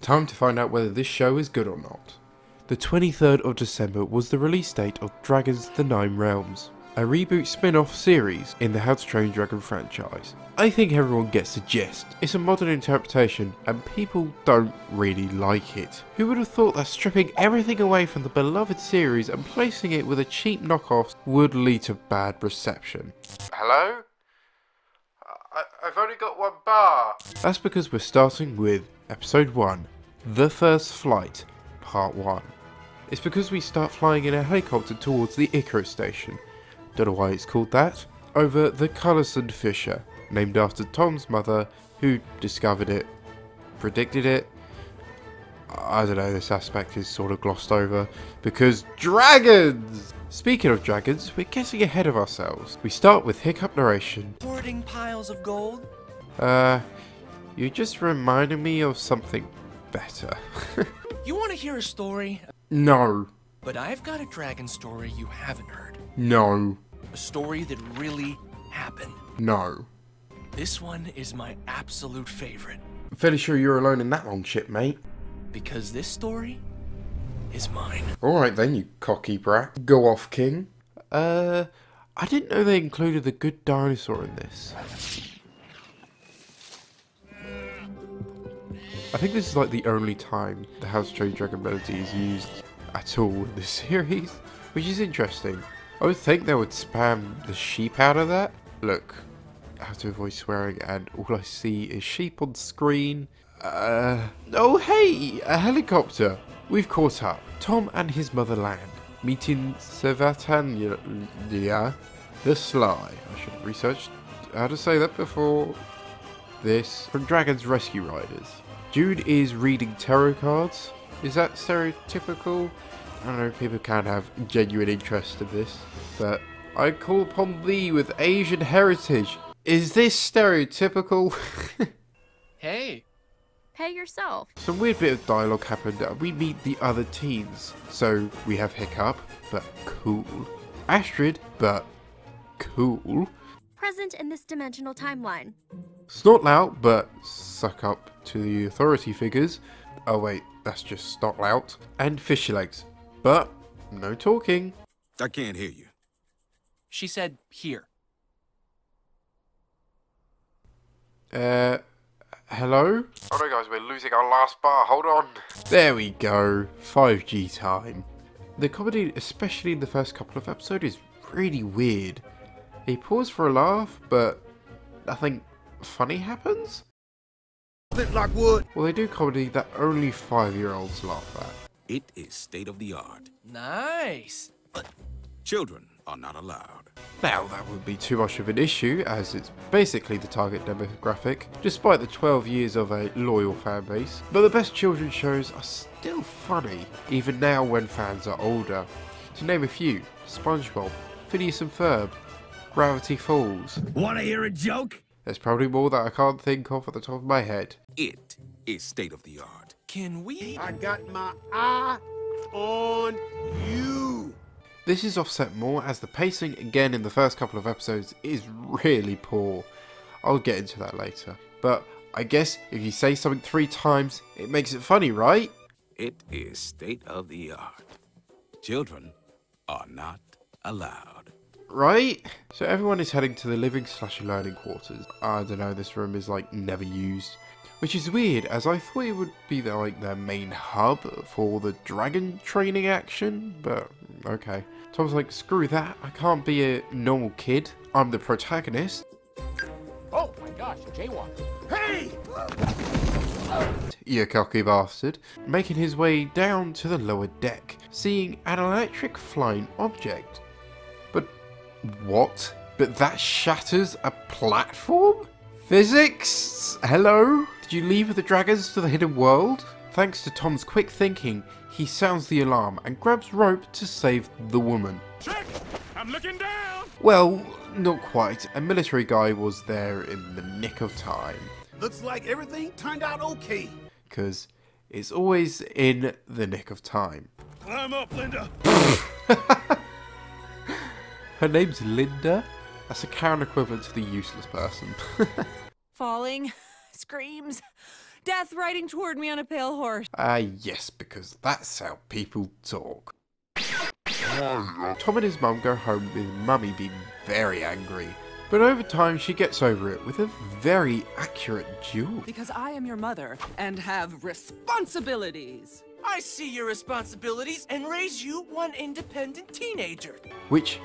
Time to find out whether this show is good or not. The 23rd of December was the release date of Dragons: The Nine Realms, a reboot spin-off series in the How to Train Dragon franchise. I think everyone gets the gist. It's a modern interpretation and people don't really like it. Who would have thought that stripping everything away from the beloved series and placing it with a cheap knockoff would lead to bad reception? Hello? I've only got one bar. That's because we're starting with Episode 1, The First Flight, Part 1. It's because we start flying in a helicopter towards the Icarus station, don't know why it's called that, over the Cullison Fissure, named after Tom's mother, who discovered it, predicted it. I don't know, this aspect is sort of glossed over, because dragons! Speaking of dragons, we're getting ahead of ourselves. We start with hiccup narration. Hoarding piles of gold? You just reminded me of something better. You want to hear a story? No. But I've got a dragon story you haven't heard. No. A story that really happened. No. This one is my absolute favorite. I'm fairly sure you're alone in that long shit, mate. Because this story is mine. Alright then, you cocky brat. Go off, king. I didn't know they included the good dinosaur in this. I think this is like the only time the How to Train Dragon melody is used at all in this series, which is interesting. I would think they would spam the sheep out of that. Look, I have to avoid swearing and all I see is sheep on screen. Oh hey, a helicopter. We've caught up. Tom and his mother land, meeting Sevatanya, the Sly. I should have researched how to say that before this. From Dragon's Rescue Riders. Jude is reading tarot cards. Is that stereotypical? I don't know, people can have genuine interest in this, but I call upon thee with Asian heritage. Is this stereotypical? Hey. Hey yourself. Some weird bit of dialogue happened and we meet the other teens. So we have Hiccup, but cool. Astrid, but cool. Present in this dimensional timeline. Snortlout, but suck up to the authority figures. Oh wait, that's just Snortlout. And Fishy Legs, but no talking. I can't hear you. She said, here. Hello? Oh no guys, we're losing our last bar, hold on. There we go, 5G time. The comedy, especially in the first couple of episodes, is really weird. They pause for a laugh, but nothing funny happens? Flintlock wood. Well, they do comedy that only 5-year-olds laugh at. It is state of the art. Nice. Children are not allowed. Now, that would be too much of an issue, as it's basically the target demographic, despite the 12 years of a loyal fan base. But the best children's shows are still funny, even now when fans are older. To name a few, SpongeBob, Phineas and Ferb, Gravity Falls. Wanna hear a joke? There's probably more that I can't think of at the top of my head. It is state of the art. Can we? I got my eye on you. This is offset more as the pacing again in the first couple of episodes is really poor. I'll get into that later. But I guess if you say something 3 times, it makes it funny, right? It is state of the art. Children are not allowed. Right? So everyone is heading to the living/learning quarters. I don't know, this room is like never used. Which is weird, as I thought it would be their main hub for the dragon training action, but okay. Tom's like, screw that, I can't be a normal kid, I'm the protagonist. Oh my gosh, jaywalker. Hey! You cocky bastard. Making his way down to the lower deck, seeing an electric flying object. But what? But that shatters a platform? Physics? Hello? Did you leave with the dragons to the hidden world? Thanks to Tom's quick thinking, he sounds the alarm and grabs rope to save the woman. Check! I'm looking down! Well, not quite. A military guy was there in the nick of time. Looks like everything turned out okay. Because it's always in the nick of time. Climb up, Linda. Her name's Linda? That's a Karen equivalent to the useless person. Falling, screams, Death riding toward me on a pale horse. Yes, because that's how people talk. Tom and his mum go home with Mummy being very angry, but over time she gets over it with a very accurate duel. Because I am your mother and have responsibilities. I see your responsibilities and raise you one independent teenager. Which,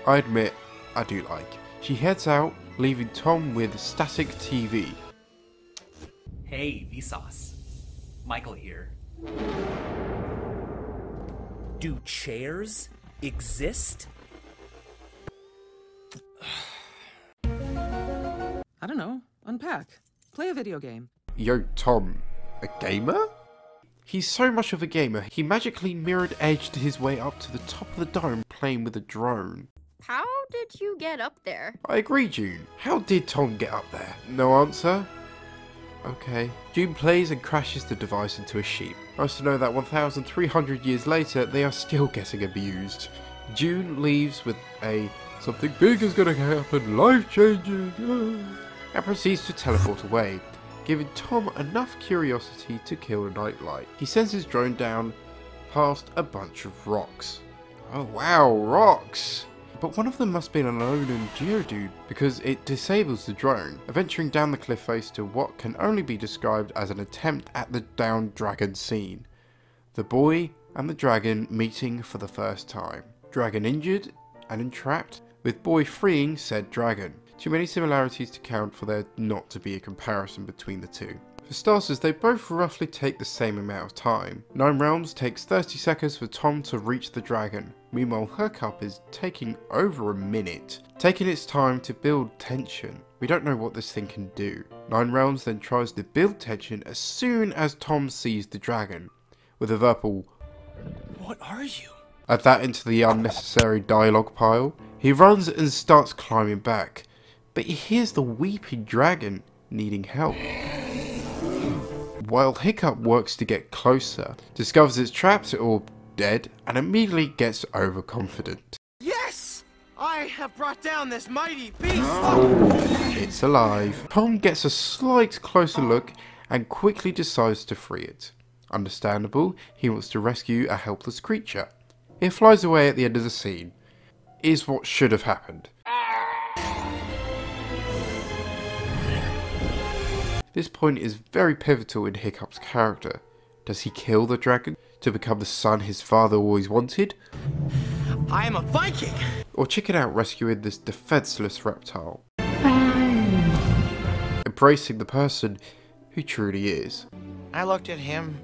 I admit, I do like. She heads out, leaving Tom with static TV. Hey, Vsauce. Michael here. Do chairs exist? I don't know. Unpack. Play a video game. Yo, Tom, a gamer? He's so much of a gamer, he magically mirrored edged his way up to the top of the dome playing with a drone. How did you get up there? I agree, June. How did Tom get up there? No answer? Okay. June plays and crashes the device into a sheep. Nice to know that 1,300 years later, they are still getting abused. June leaves with a "something big is gonna happen, life-changing," and proceeds to teleport away, giving Tom enough curiosity to kill a nightlight. He sends his drone down past a bunch of rocks. Oh wow, rocks! But one of them must be an unknown Geodude, because it disables the drone, venturing down the cliff face to what can only be described as an attempt at the downed dragon scene. The boy and the dragon meeting for the first time. Dragon injured and entrapped, with boy freeing said dragon. Too many similarities to count for there not to be a comparison between the two. For starters, they both roughly take the same amount of time. 9 Realms takes 30 seconds for Tom to reach the dragon. Meanwhile, Hiccup is taking over a minute, taking its time to build tension. We don't know what this thing can do. 9 Realms then tries to build tension as soon as Tom sees the dragon, with a verbal What are you? add that into the unnecessary dialogue pile. He runs and starts climbing back, but he hears the weeping dragon needing help. While Hiccup works to get closer, discovers it's trapped or dead, and immediately gets overconfident. Yes! I have brought down this mighty beast! It's alive. Tom gets a slight closer look and quickly decides to free it. Understandable, he wants to rescue a helpless creature. It flies away at the end of the scene. Is what should have happened. This point is very pivotal in Hiccup's character. Does he kill the dragon to become the son his father always wanted? I am a Viking! Or chicken out rescuing this defenseless reptile? Embracing the person who truly is. I looked at him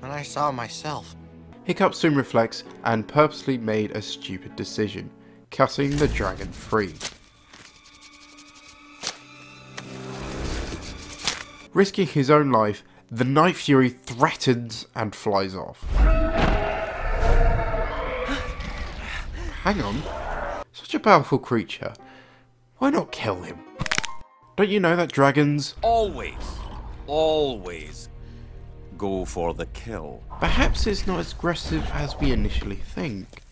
and I saw myself. Hiccup soon reflects and purposely made a stupid decision, cutting the dragon free. Risking his own life, the Night Fury threatens and flies off. Hang on, such a powerful creature, why not kill him? Don't you know that dragons Always go for the kill. perhaps it's not as aggressive as we initially think?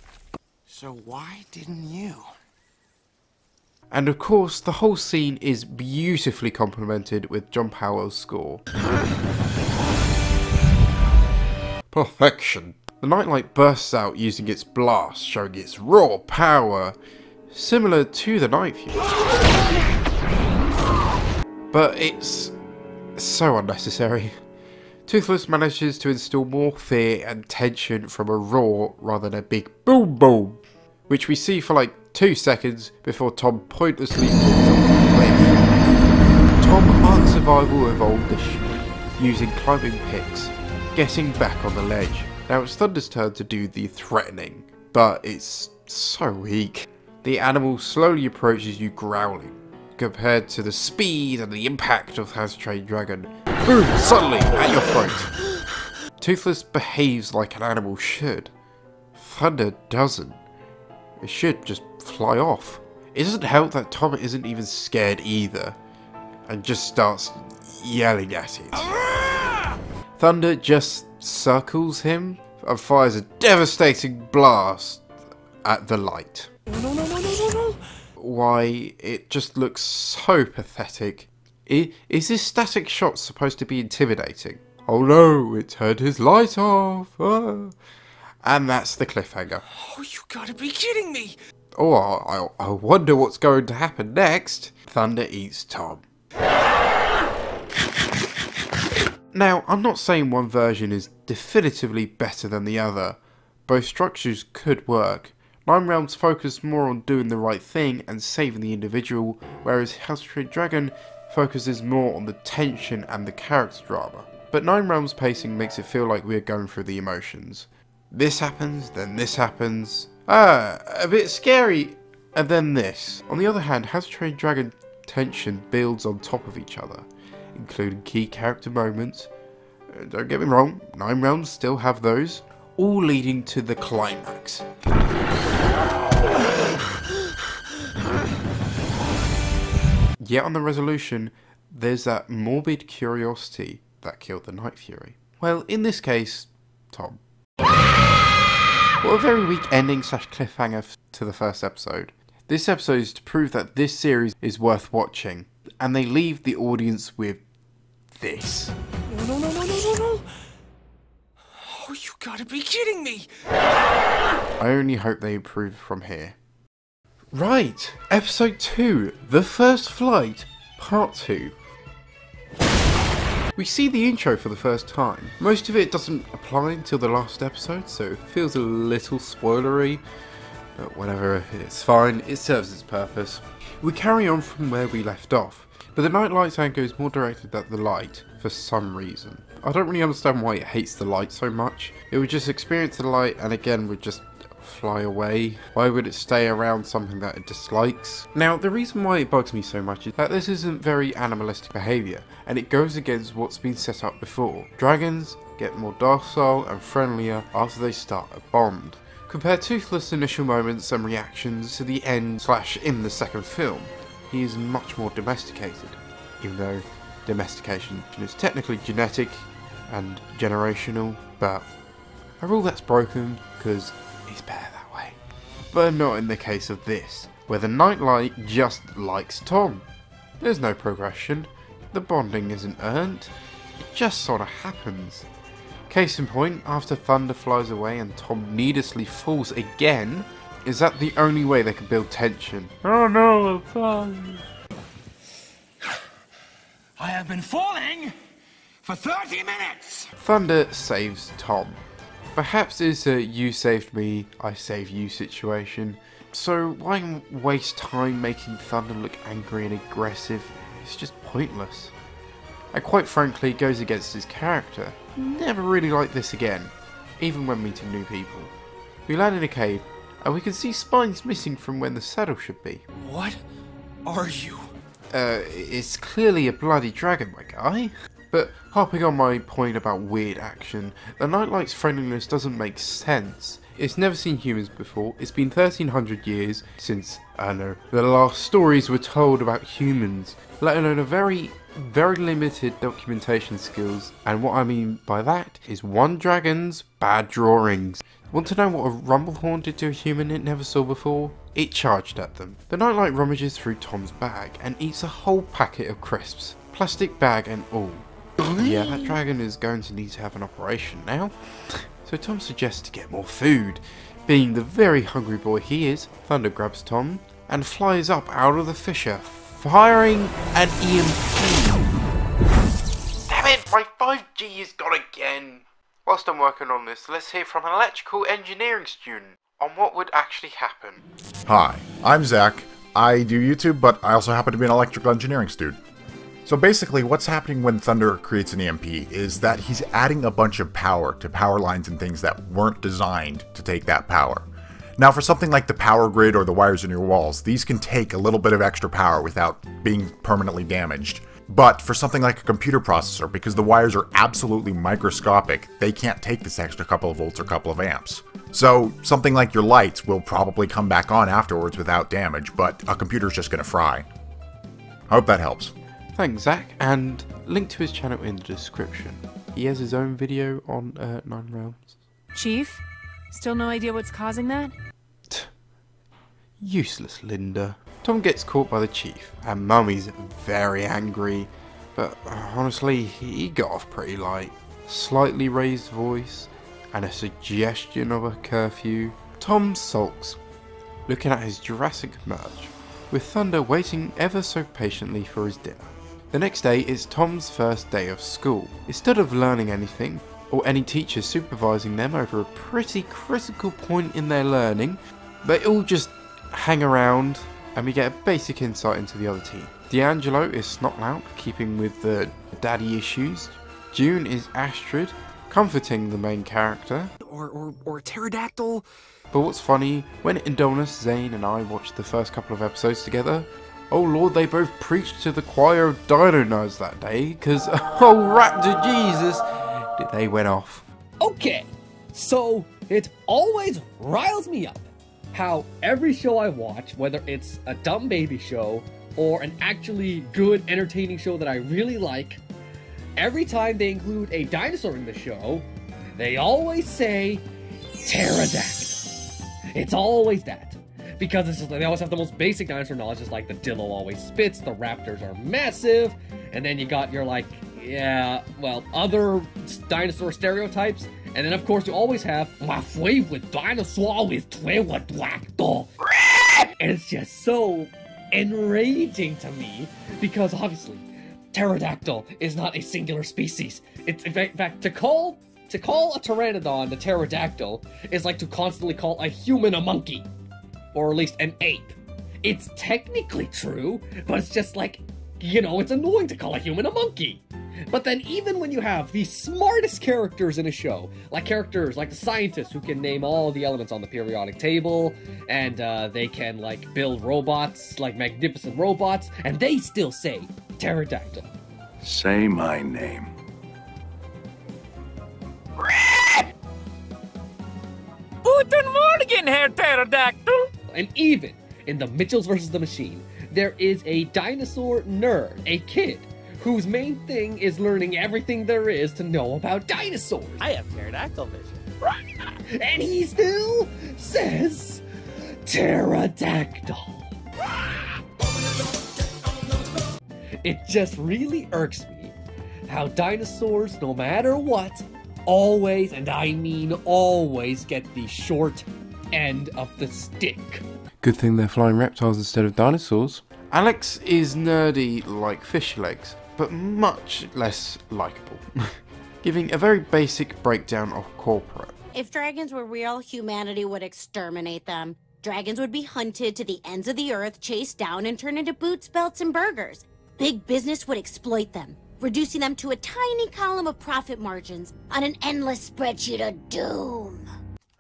So why didn't you? And of course, the whole scene is beautifully complemented with John Powell's score. Perfection. The nightlight bursts out using its blast, showing its raw power, similar to the Night Fury. But it's so unnecessary. Toothless manages to instill more fear and tension from a roar rather than a big boom boom, which we see for like 2 seconds before Tom pointlessly falls off the cliff. Tom Ark Survival evolved this shit, using climbing picks, getting back on the ledge. Now it's Thunder's turn to do the threatening, but it's so weak. The animal slowly approaches you growling, compared to the speed and the impact of How to Train Your Dragon. Boom! Suddenly, at your throat. Toothless behaves like an animal should. Thunder doesn't. It should just fly off. It doesn't help that Tom isn't even scared either, and just starts yelling at it. Thunder just circles him and fires a devastating blast at the light. No. Why, it just looks so pathetic. Is this static shot supposed to be intimidating? Oh no, it turned his light off. Ah. And that's the cliffhanger. Oh, you gotta be kidding me! Oh, I wonder what's going to happen next. Thunder eats Tom. Now, I'm not saying one version is definitively better than the other. Both structures could work. Nine Realms focus more on doing the right thing and saving the individual, whereas How to Train Your Dragon focuses more on the tension and the character drama. But Nine Realms pacing makes it feel like we're going through the emotions. This happens, then this happens. A bit scary, and then this. On the other hand, How to Train Your Dragon tension builds on top of each other, including key character moments. Don't get me wrong, Nine Realms still have those, all leading to the climax. Yet on the resolution, there's that morbid curiosity that killed the Night Fury. Well, in this case, Tom. What a very weak ending / cliffhanger to the first episode. This episode is to prove that this series is worth watching, and they leave the audience with this. No. Oh, you gotta be kidding me! I only hope they improve from here. Right, episode 2, The First Flight, part 2. We see the intro for the first time. Most of it doesn't apply until the last episode, so it feels a little spoilery. But whatever, it's fine, it serves its purpose. We carry on from where we left off, but the night light's angle is more directed at the light, for some reason. I don't really understand why it hates the light so much. It would just experience the light and again would just fly away. Why would it stay around something that it dislikes? Now, the reason why it bugs me so much is that this isn't very animalistic behaviour, and it goes against what's been set up before. Dragons get more docile and friendlier after they start a bond. Compare Toothless' initial moments and reactions to the end / in the second film. He is much more domesticated, even though domestication is technically genetic and generational, but a rule that's broken because it's better that way. But not in the case of this, where the Nightlight just likes Tom. There's no progression, the bonding isn't earned, it just sorta happens. Case in point, after Thunder flies away and Tom needlessly falls again, is that the only way they can build tension? Oh no, I'm falling. I have been falling for 30 minutes! Thunder saves Tom. Perhaps it's a you saved me, I save you situation. So why waste time making Thunder look angry and aggressive? It's just pointless. And quite frankly, it goes against his character. Never really like this again, even when meeting new people. We land in a cave, and we can see spines missing from when the saddle should be. What are you? It's clearly a bloody dragon, my guy. But hopping on my point about weird action, the Nightlight's friendliness doesn't make sense. It's never seen humans before. It's been 1300 years since, the last stories were told about humans, let alone a very limited documentation skills. And what I mean by that is one dragon's bad drawings. Want to know what a rumble horn did to a human it never saw before? It charged at them. The Nightlight rummages through Tom's bag and eats a whole packet of crisps, plastic bag and all. Yeah, that dragon is going to need to have an operation now. So Tom suggests to get more food. Being the very hungry boy he is, Thunder grabs Tom and flies up out of the fissure, firing an EMP. Damn it, my 5G is gone again. Whilst I'm working on this, let's hear from an electrical engineering student on what would actually happen. Hi, I'm Zach. I do YouTube, but I also happen to be an electrical engineering student. So basically, what's happening when Thunder creates an EMP is that he's adding a bunch of power to power lines and things that weren't designed to take that power. Now, for something like the power grid or the wires in your walls, these can take a little bit of extra power without being permanently damaged. But for something like a computer processor, because the wires are absolutely microscopic, they can't take this extra couple of volts or couple of amps. So something like your lights will probably come back on afterwards without damage, but a computer's just gonna fry. I hope that helps. Thanks, Zach, and link to his channel in the description. He has his own video on Nine Realms. Chief? Still no idea what's causing that? Useless, Linda. Tom gets caught by the chief, and Mummy's very angry, but honestly, he got off pretty light. Slightly raised voice, and a suggestion of a curfew. Tom sulks, looking at his Jurassic merch, with Thunder waiting ever so patiently for his dinner. The next day is Tom's first day of school. Instead of learning anything, or any teachers supervising them over a pretty critical point in their learning, they all just hang around, and we get a basic insight into the other team. D'Angelo is Snotlout, keeping with the daddy issues. June is Astrid, comforting the main character. Or pterodactyl. But what's funny, when Indominus, Zane and I watched the first couple of episodes together, oh lord, they both preached to the choir of Dino Nerds that day, because oh Raptor Jesus, did they went off. Okay, so it always riles me up how every show I watch, whether it's a dumb baby show or an actually good entertaining show that I really like, every time they include a dinosaur in the show, they always say pterodactyl. It's always that. Because it's just like they always have the most basic dinosaur knowledge, just like the Dillo always spits, the raptors are massive, and then you got your like, yeah, well, other dinosaur stereotypes, and then of course you always have my favorite dinosaur is pterodactyl. And it's just so enraging to me, because obviously pterodactyl is not a singular species. It's in fact to call a pteranodon the pterodactyl is like to constantly call a human a monkey, or at least an ape. It's technically true, but it's just like, you know, it's annoying to call a human a monkey. But then even when you have the smartest characters in a show, like characters like the scientists who can name all the elements on the periodic table, and they can like build robots, like magnificent robots, and they still say pterodactyl. Say my name. Guten Morgen, Herr Pterodactyl. And even in the Mitchells vs. the Machine, there is a dinosaur nerd, a kid, whose main thing is learning everything there is to know about dinosaurs. I have pterodactyl vision. And he still says pterodactyl. It just really irks me how dinosaurs, no matter what, always, and I mean always, get the short end of the stick. Good thing they're flying reptiles instead of dinosaurs. Alex is nerdy like fish legs, but much less likeable, giving a very basic breakdown of corporate. If dragons were real, humanity would exterminate them. Dragons would be hunted to the ends of the earth, chased down, and turned into boots, belts, and burgers. Big business would exploit them, reducing them to a tiny column of profit margins on an endless spreadsheet of doom.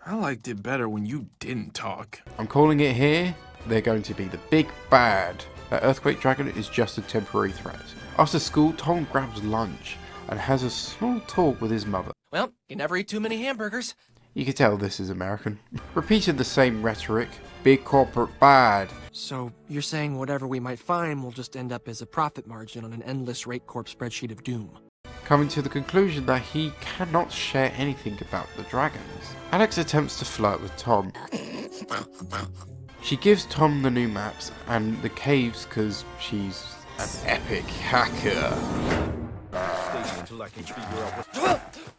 I liked it better when you didn't talk. I'm calling it here. They're going to be the big bad. That earthquake dragon is just a temporary threat. After school, Tom grabs lunch and has a small talk with his mother. Well, you never eat too many hamburgers. You can tell this is American. Repeated the same rhetoric. Big corporate bad. So, you're saying whatever we might find will just end up as a profit margin on an endless rate corp spreadsheet of doom. Coming to the conclusion that he cannot share anything about the dragons. Alex attempts to flirt with Tom. She gives Tom the new maps and the caves because she's an epic hacker.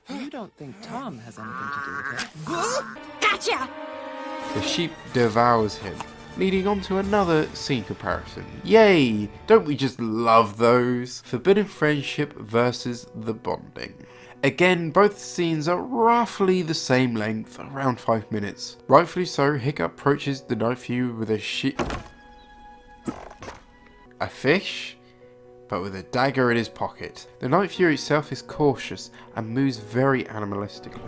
You don't think Tom has anything to do with it? Gotcha! The sheep devours him, leading on to another scene comparison. Yay! Don't we just love those? Forbidden friendship versus the bonding. Again, both scenes are roughly the same length, around 5 minutes. Rightfully so, Hiccup approaches the night view with a fish, but with a dagger in his pocket. The night view itself is cautious and moves very animalistically.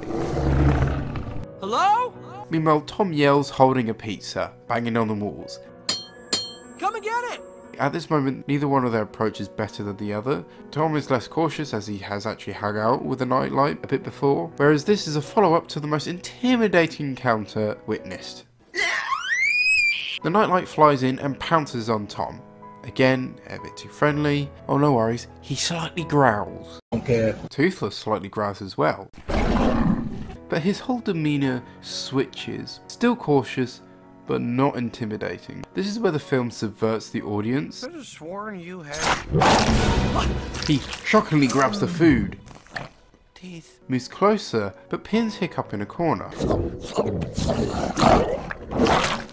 Hello? Meanwhile, Tom yells, holding a pizza, banging on the walls. Come and get it! At this moment, neither one of their approach is better than the other. Tom is less cautious as he has actually hung out with the nightlight a bit before, whereas this is a follow-up to the most intimidating encounter witnessed. The nightlight flies in and pounces on Tom. Again, a bit too friendly. Oh, no worries, he slightly growls. Don't care. Toothless slightly growls as well. But his whole demeanour switches. Still cautious, but not intimidating. This is where the film subverts the audience. Could have sworn you had He shockingly grabs the food, teeth. moves closer, but pins Hiccup in a corner.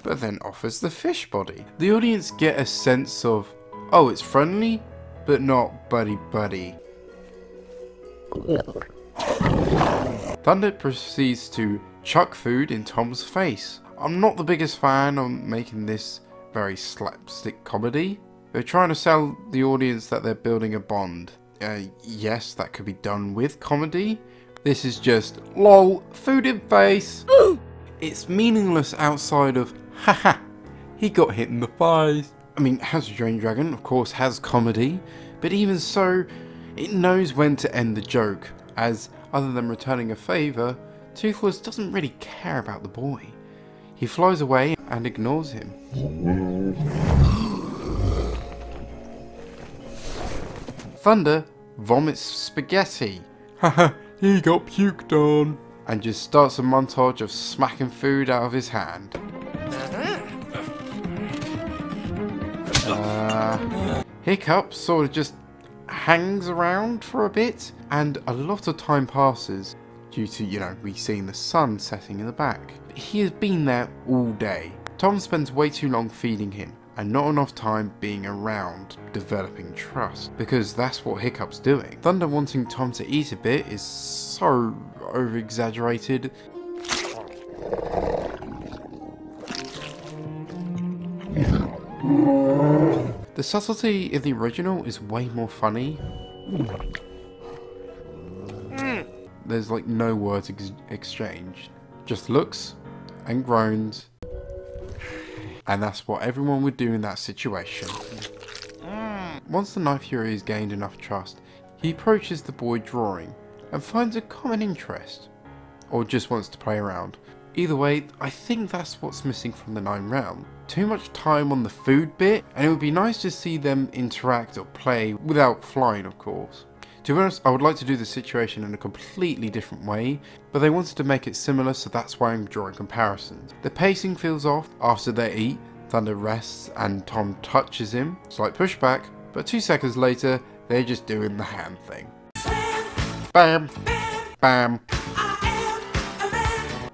But then offers the fish body. The audience get a sense of, oh, it's friendly, but not buddy-buddy. Thunder proceeds to chuck food in Tom's face. I'm not the biggest fan of making this very slapstick comedy. They're trying to sell the audience that they're building a bond. Yes, that could be done with comedy. This is just, lol, food in face. It's meaningless outside of, haha, he got hit in the thighs. I mean, How to Train Your Dragon, of course, has comedy, but even so, it knows when to end the joke, as, other than returning a favour, Toothless doesn't really care about the boy. He flies away and ignores him. Thunder vomits spaghetti. Haha, he got puked on. And just starts a montage of smacking food out of his hand. Hiccup sort of just hangs around for a bit, and a lot of time passes due to, you know, we seeing the sun setting in the back. But he has been there all day. Tom spends way too long feeding him, and not enough time being around developing trust, because that's what Hiccup's doing. Thunder wanting Tom to eat a bit is so over-exaggerated. The subtlety in the original is way more funny. There's like no words exchanged, just looks and groans, and that's what everyone would do in that situation. Once the Knife Hero has gained enough trust, he approaches the boy drawing and finds a common interest, or just wants to play around. Either way, I think that's what's missing from the 9 Realms. Too much time on the food bit, and it would be nice to see them interact or play without flying, of course. To be honest, I would like to do the situation in a completely different way, but they wanted to make it similar, so that's why I'm drawing comparisons. The pacing feels off. After they eat, Thunder rests and Tom touches him. Slight pushback, but 2 seconds later, they're just doing the hand thing. Bam! Bam!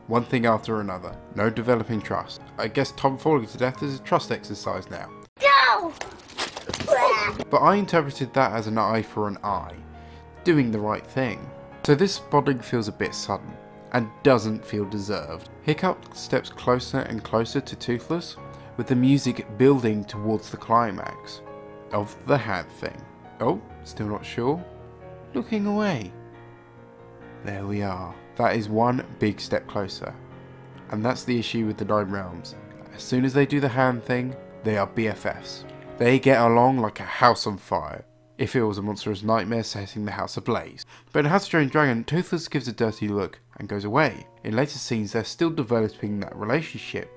One thing after another. No developing trust. I guess Tom falling to death is a trust exercise now. No! But I interpreted that as an eye for an eye. Doing the right thing. So this bonding feels a bit sudden, and doesn't feel deserved. Hiccup steps closer and closer to Toothless, with the music building towards the climax of the hand thing. Oh, still not sure? Looking away. There we are. That is one big step closer. And that's the issue with the 9 Realms. As soon as they do the hand thing, they are BFFs. They get along like a house on fire. If it was a monstrous nightmare setting the house ablaze. But in How to Train Your Dragon, Toothless gives a dirty look and goes away. In later scenes, they're still developing that relationship.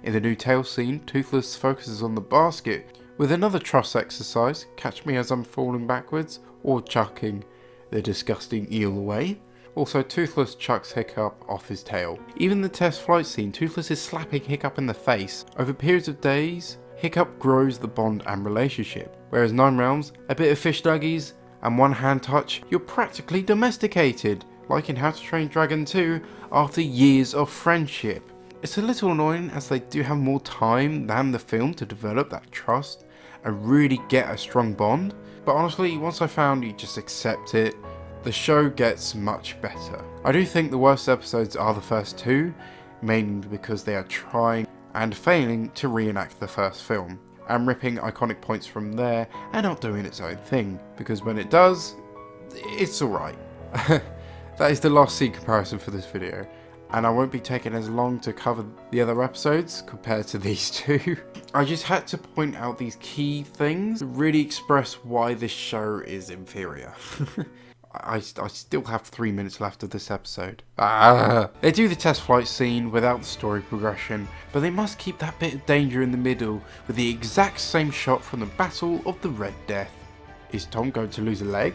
In the new Tails scene, Toothless focuses on the basket with another trust exercise, catch me as I'm falling backwards, or chucking the disgusting eel away. Also, Toothless chucks Hiccup off his tail. Even the test flight scene, Toothless is slapping Hiccup in the face. Over periods of days, Hiccup grows the bond and relationship. Whereas 9 Realms, a bit of fish nuggies and one hand touch, you're practically domesticated, like in How to Train Your Dragon 2, after years of friendship. It's a little annoying as they do have more time than the film to develop that trust and really get a strong bond. But honestly, once I found you just accept it, the show gets much better. I do think the worst episodes are the first 2, mainly because they are trying and failing to reenact the first film, and ripping iconic points from there and not doing its own thing, because when it does, it's alright. That is the last scene comparison for this video, and I won't be taking as long to cover the other episodes compared to these 2. I just had to point out these key things to really express why this show is inferior. I still have 3 minutes left of this episode. They do the test flight scene without the story progression, but they must keep that bit of danger in the middle with the exact same shot from the Battle of the Red Death. Is Tom going to lose a leg?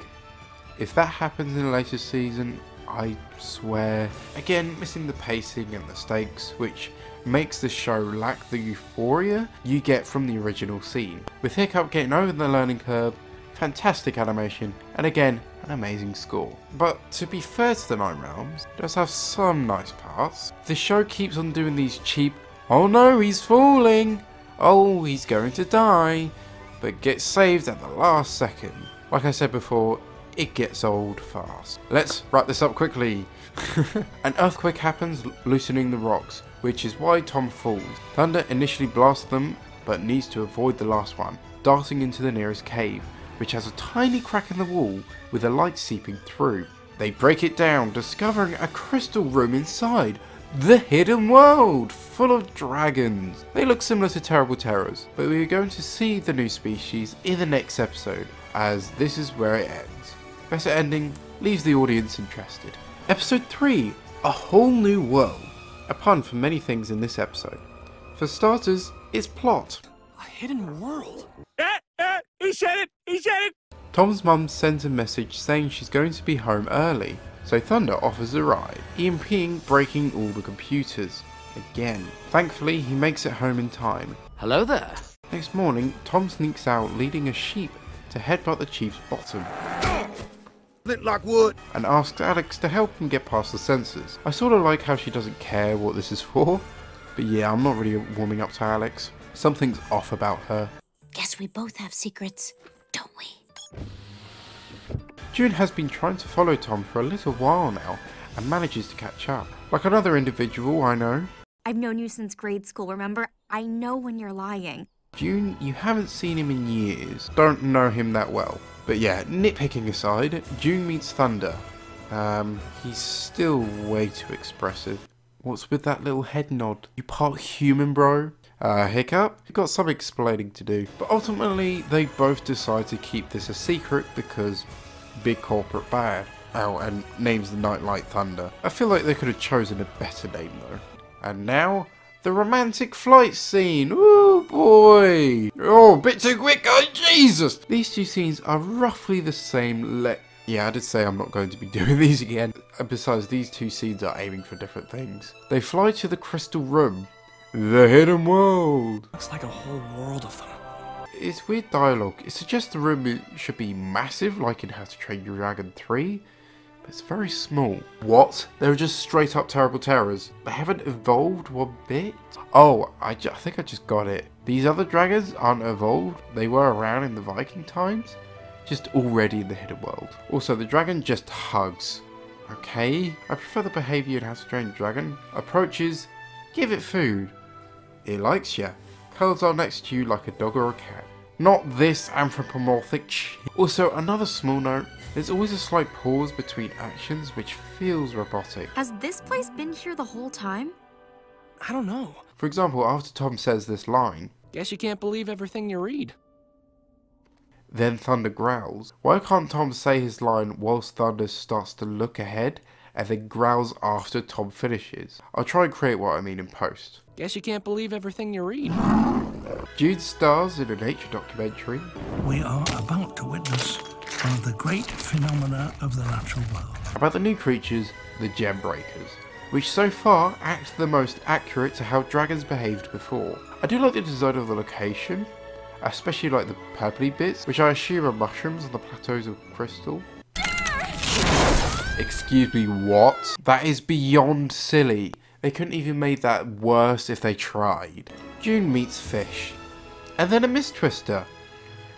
If that happens in a later season, I swear. Again, missing the pacing and the stakes, which makes the show lack the euphoria you get from the original scene. With Hiccup getting over the learning curve, fantastic animation, and again, an amazing score. But to be fair to the Nine Realms, it does have some nice parts. The show keeps on doing these cheap, oh no, he's falling, oh, he's going to die, but gets saved at the last second. Like I said before, it gets old fast. Let's wrap this up quickly. An earthquake happens, loosening the rocks, which is why Tom falls. Thunder initially blasts them, but needs to avoid the last one, darting into the nearest cave, which has a tiny crack in the wall with a light seeping through. They break it down, discovering a crystal room inside. The hidden world, full of dragons. They look similar to Terrible Terrors, but we are going to see the new species in the next episode, as this is where it ends. Better ending leaves the audience interested. Episode 3, A Whole New World. A pun for many things in this episode. For starters, it's plot. A hidden world? He said it! He said it! Tom's mum sends a message saying she's going to be home early, so Thunder offers a ride, EMPing breaking all the computers. Again. Thankfully, he makes it home in time. Hello there. Next morning, Tom sneaks out leading a sheep to headbutt the chief's bottom. Lit like wood. And asks Alex to help him get past the sensors. I sort of like how she doesn't care what this is for, but yeah, I'm not really warming up to Alex. Something's off about her. Guess we both have secrets, don't we? June has been trying to follow Tom for a little while now and manages to catch up. Like another individual I know. I've known you since grade school, remember? I know when you're lying. June, you haven't seen him in years. Don't know him that well. But yeah, nitpicking aside, June meets Thunder. He's still way too expressive. What's with that little head nod? You part human, bro? Hiccup? You've got some explaining to do. But ultimately, they both decide to keep this a secret because big corporate bad. Oh, and names the Nightlight Thunder. I feel like they could have chosen a better name though. And now, the romantic flight scene. Ooh boy. Oh, a bit too quick. Oh, Jesus. These two scenes are roughly the same. Yeah, I did say I'm not going to be doing these again. And besides, these two scenes are aiming for different things. They fly to the crystal room. The hidden world. Looks like a whole world of them. It's weird dialogue. It suggests the room should be massive, like in How to Train Your Dragon 3, but it's very small. What? They're just straight up Terrible Terrors. They haven't evolved one bit? Oh, I think I just got it. These other dragons aren't evolved. They were around in the Viking times, just already in the hidden world. Also, the dragon just hugs. Okay, I prefer the behaviour in How to Train Your Dragon. Approaches, give it food. It likes ya. Curls up next to you like a dog or a cat. Not this anthropomorphic shit. Also, another small note, there's always a slight pause between actions which feels robotic. Has this place been here the whole time? I don't know. For example, after Tom says this line, Guess you can't believe everything you read. Then Thunder growls. Why can't Tom say his line whilst Thunder starts to look ahead and then growls after Tom finishes? I'll try and create what I mean in post. Guess you can't believe everything you read. Jude stars in a nature documentary. We are about to witness one of the great phenomena of the natural world. About the new creatures, the Gem Breakers, which so far act the most accurate to how dragons behaved before. I do like the design of the location, especially like the purpley bits, which I assume are mushrooms on the plateaus of crystal. Excuse me, what? That is beyond silly. They couldn't even make that worse if they tried. June meets Fish, and then a Mist Twister.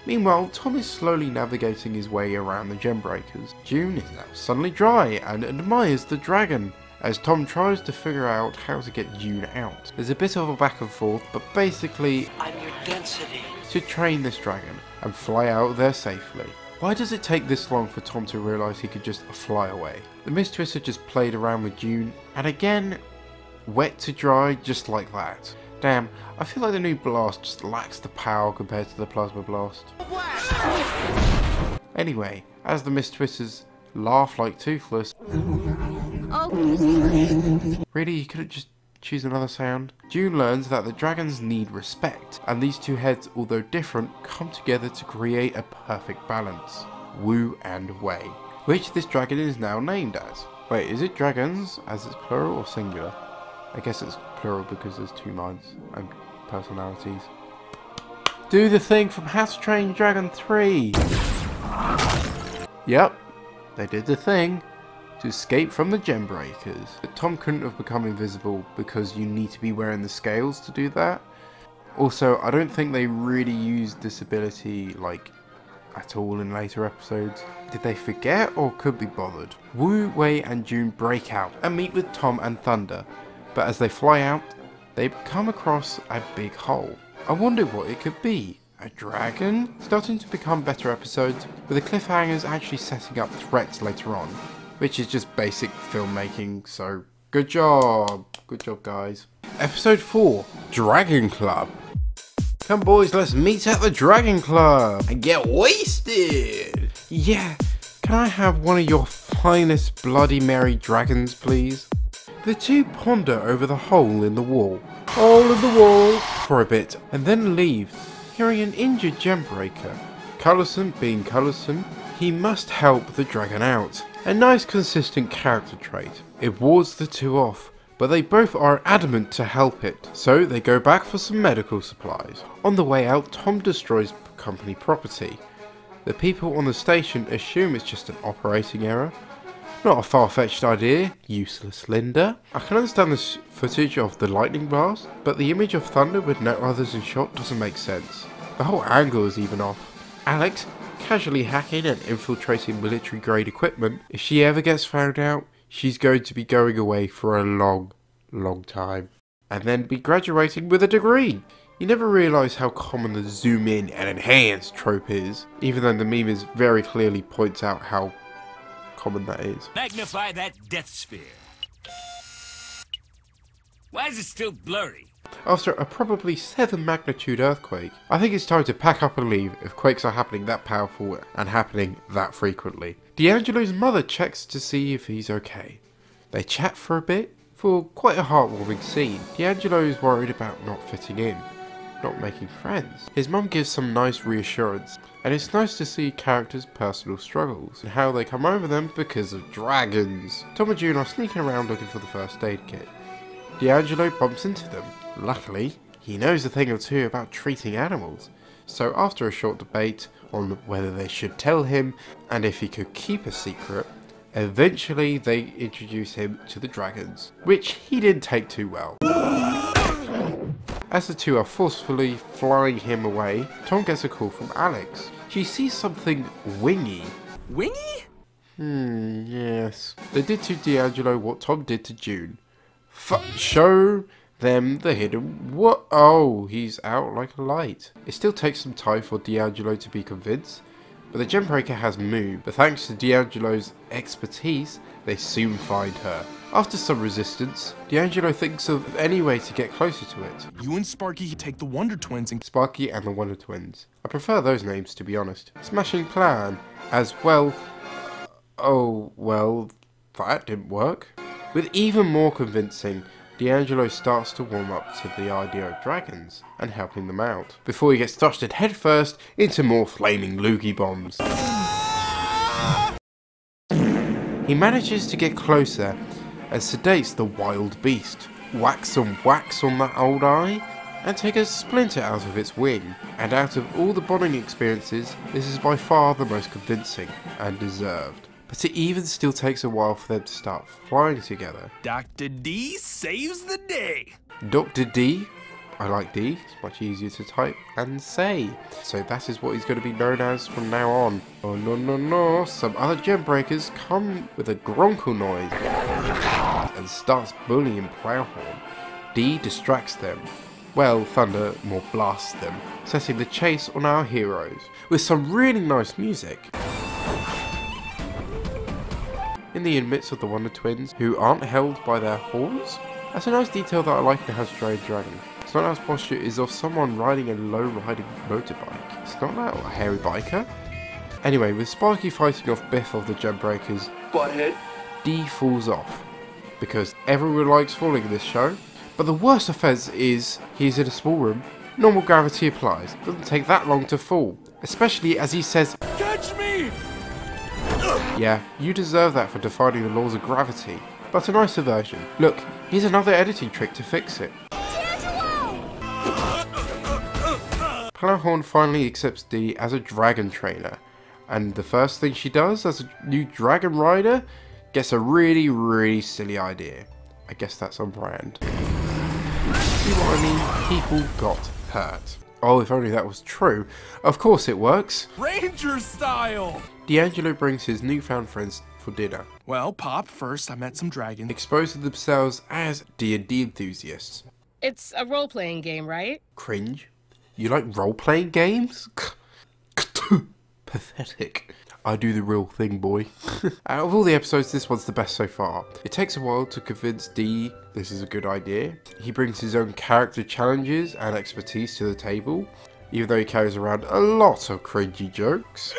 Meanwhile, Tom is slowly navigating his way around the Gem Breakers. June is now suddenly dry and admires the dragon, as Tom tries to figure out how to get June out. There's a bit of a back and forth, but basically, I'm your density. To train this dragon and fly out there safely. Why does it take this long for Tom to realise he could just fly away? The Mist Twister just played around with June, and again, wet to dry just like that. Damn, I feel like the new Blast just lacks the power compared to the Plasma Blast. Anyway, as the Mist Twisters laugh like Toothless. Really, you couldn't just choose another sound? June learns that the dragons need respect, and these two heads, although different, come together to create a perfect balance. Wu and Wei, which this dragon is now named as. Wait, is it dragons as it's plural or singular? I guess it's plural because there's two minds and personalities. Do the thing from How to Train Your Dragon 3! Yep, they did the thing to escape from the gem breakers. But Tom couldn't have become invisible because you need to be wearing the scales to do that. Also, I don't think they really used this ability like at all in later episodes. Did they forget or could be bothered? Wu, Wei and June break out and meet with Tom and Thunder, but as they fly out, they come across a big hole. I wonder what it could be. A dragon? Starting to become better episodes, with the cliffhangers actually setting up threats later on, which is just basic filmmaking, so good job. Good job, guys. Episode 4, Dragon Club. Come boys, let's meet at the Dragon Club and get wasted! Yeah, can I have one of your finest Bloody Mary dragons, please? The two ponder over the hole in the wall. Hole in the wall! For a bit, and then leave, hearing an injured gembreaker. Colorsome being Colorsome, he must help the dragon out. A nice consistent character trait. It wards the two off, but they both are adamant to help it, so they go back for some medical supplies. On the way out, Tom destroys company property. The people on the station assume it's just an operating error. Not a far-fetched idea, useless Linda. I can understand this footage of the lightning blast, but the image of Thunder with no others in shot doesn't make sense. The whole angle is even off. Alex, casually hacking and infiltrating military-grade equipment. If she ever gets found out, she's going to be going away for a long time. And then be graduating with a degree. You never realise how common the zoom in and enhance trope is, even though the meme is very clearly points out how common that is. Magnify that death sphere. Why is it still blurry? After a probably 7 magnitude earthquake, I think it's time to pack up and leave if quakes are happening that powerful and happening that frequently. D'Angelo's mother checks to see if he's okay. They chat for a bit, for quite a heartwarming scene. D'Angelo is worried about not fitting in, not making friends. His mum gives some nice reassurance, and it's nice to see characters' personal struggles and how they come over them because of dragons. Tom and June are sneaking around looking for the first aid kit. D'Angelo bumps into them. Luckily, he knows a thing or two about treating animals, so after a short debate on whether they should tell him and if he could keep a secret, eventually they introduce him to the dragons, which he didn't take too well. As the two are forcefully flying him away, Tom gets a call from Alex. She sees something wingy. Wingy? Yes. They did to D'Angelo what Tom did to June. Show them the hidden what? Oh, he's out like a light. It still takes some time for D'Angelo to be convinced, but the Gembreaker has moved. But thanks to D'Angelo's expertise, they soon find her. After some resistance, D'Angelo thinks of any way to get closer to it. You and Sparky take the Wonder Twins and... Sparky and the Wonder Twins. I prefer those names, to be honest. Smashing plan. As well... oh, well, that didn't work. With even more convincing, D'Angelo starts to warm up to the idea of dragons and helping them out, before he gets thrusted headfirst into more flaming loogie bombs. He manages to get closer and sedates the wild beast, whack some wax on that old eye, and take a splinter out of its wing. And out of all the bonding experiences, this is by far the most convincing and deserved. But it even still takes a while for them to start flying together. Dr. D saves the day. Dr. D, I like D, it's much easier to type and say. So that is what he's going to be known as from now on. Oh no, some other Gembreakers come with a gronkle noise and starts bullying Plowhorn. D distracts them. Well, Thunder more blasts them, setting the chase on our heroes with some really nice music. In the midst of the Wonder Twins, who aren't held by their horns? That's a nice detail that I like in How to Train Your Dragon. Snotlout's posture is of someone riding a low-riding motorbike. Snotlout a hairy biker? Anyway, with Sparky fighting off Biff of the Gembreakers, butthead, D falls off. Because everyone likes falling in this show. But the worst offence is, he's in a small room, normal gravity applies. Doesn't take that long to fall. Especially as he says, "Catch me!" Yeah, you deserve that for defying the laws of gravity. but a nicer version. Look, here's another editing trick to fix it. Plowhorn finally accepts Dee as a dragon trainer, and the first thing she does as a new dragon rider gets a really silly idea. I guess that's on brand. See what I mean? People got hurt. Oh, if only that was true. Of course it works. Ranger style! D'Angelo brings his newfound friends for dinner. Well, Pop, first I met some dragons. Exposing themselves as D&D enthusiasts. It's a role-playing game, right? Cringe. You like role-playing games? Pathetic. I do the real thing, boy. Out of all the episodes, this one's the best so far. It takes a while to convince Dee this is a good idea. He brings his own character challenges and expertise to the table, even though he carries around a lot of cringy jokes.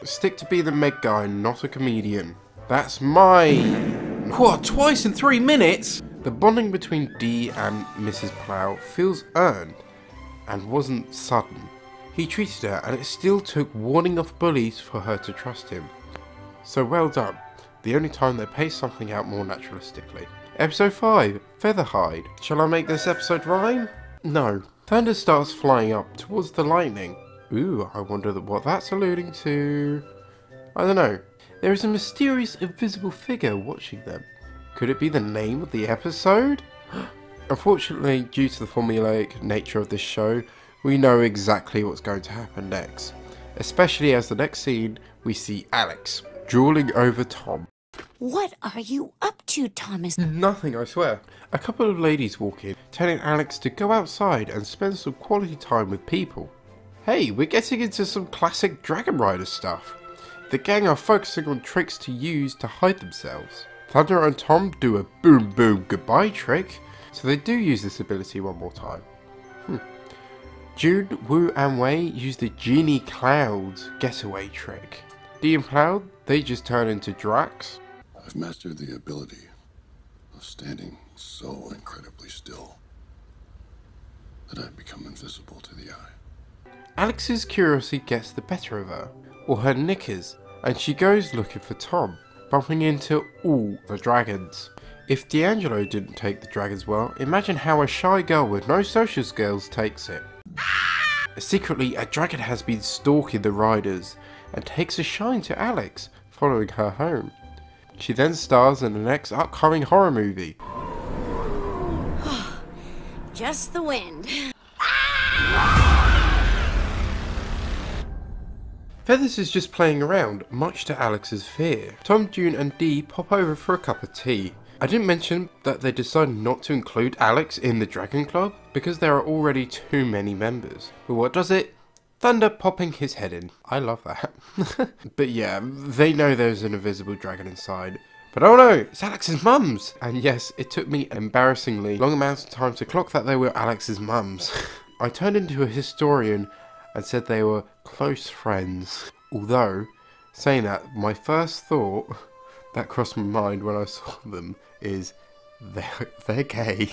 Stick to be the Meg guy, not a comedian. That's mine. What, twice in 3 minutes? The bonding between Dee and Mrs. Plow feels earned and wasn't sudden. He treated her, and it still took warning off bullies for her to trust him. So well done. The only time they pace something out more naturalistically. Episode 5, Featherhide. Shall I make this episode rhyme? No. Thunder starts flying up towards the lightning. Ooh, I wonder what that's alluding to. I don't know. There is a mysterious invisible figure watching them. Could it be the name of the episode? Unfortunately, due to the formulaic nature of this show, we know exactly what's going to happen next. Especially as the next scene, we see Alex drooling over Tom. What are you up to, Thomas? Nothing, I swear. A couple of ladies walk in, telling Alex to go outside and spend some quality time with people. Hey, we're getting into some classic Dragon Rider stuff. The gang are focusing on tricks to use to hide themselves. Thunder and Tom do a boom boom goodbye trick, so they do use this ability one more time. June, Wu and Wei use the Genie Clouds getaway trick. Dee and Plow, they just turn into Drax. I've mastered the ability of standing so incredibly still that I've become invisible to the eye. Alex's curiosity gets the better of her, or her knickers, and she goes looking for Tom, bumping into all the dragons. If D'Angelo didn't take the dragons well, imagine how a shy girl with no social skills takes it. Secretly, a dragon has been stalking the riders and takes a shine to Alex, following her home. She then stars in the next upcoming horror movie. Just the wind. Feathers is just playing around, much to Alex's fear. Tom, June and Dee pop over for a cup of tea. I didn't mention that they decided not to include Alex in the Dragon Club because there are already too many members. But what does it? Thunder popping his head in. I love that. But yeah, they know there's an invisible dragon inside. But oh no, it's Alex's mums! And yes, it took me an embarrassingly long amount of time to clock that they were Alex's mums. I turned into a historian and said they were close friends. Although, saying that, my first thought that crossed my mind when I saw them is, they're gay.